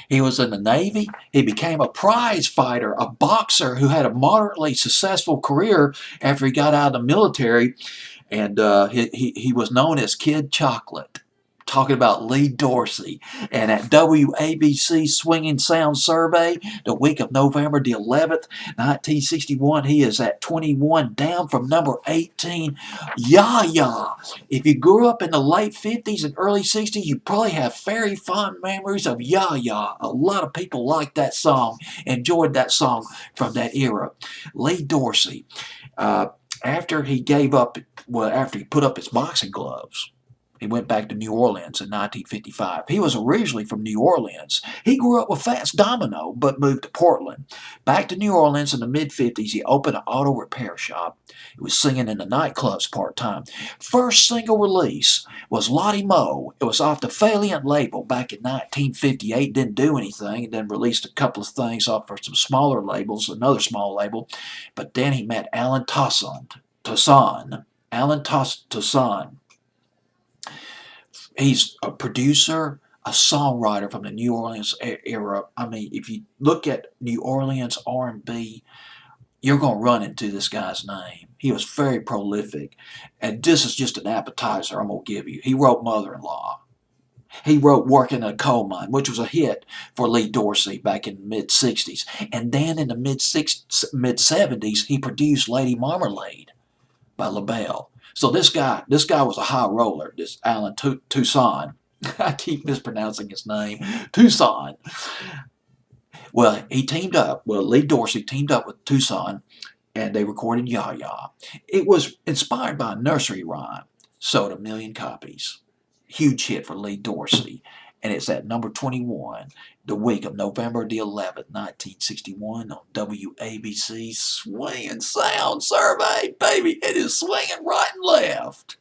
He was in the Navy. He became a prize fighter, a boxer who had a moderately successful career after he got out of the military, and he was known as Kid Chocolate. Talking about Lee Dorsey. And at WABC Swingin Sound Survey, the week of November the 11th, 1961, he is at 21, down from number 18, Ya Ya. If you grew up in the late 50s and early 60s, you probably have very fond memories of Ya Ya. A lot of people liked that song, enjoyed that song from that era. Lee Dorsey, after he gave up, well, after he put up his boxing gloves, he went back to New Orleans in 1955. He was originally from New Orleans. He grew up with Fats Domino, but moved to Portland. Back to New Orleans in the mid-50s, he opened an auto repair shop. He was singing in the nightclubs part-time. First single release was Lottie Moe. It was off the Valiant label back in 1958. Didn't do anything. And then released a couple of things off for some smaller labels, another small label. But then he met Alan Toussaint. Alan Toussaint. He's a producer, a songwriter from the New Orleans era. I mean, if you look at New Orleans R&B, you're going to run into this guy's name. He was very prolific. And this is just an appetizer I'm going to give you. He wrote Mother-in-Law. He wrote Working in a Coal Mine, which was a hit for Lee Dorsey back in the mid-60s. And then in the mid-70s, he produced Lady Marmalade by LaBelle. So this guy was a high roller, this Alan Toussaint. I keep mispronouncing his name. Toussaint. Well, Lee Dorsey teamed up with Toussaint, and they recorded Ya Ya. It was inspired by a nursery rhyme, sold 1 million copies. Huge hit for Lee Dorsey. And it's at number 21, the week of November the 11th, 1961, on WABC Swingin Sound Survey. Baby, it is swinging right and left.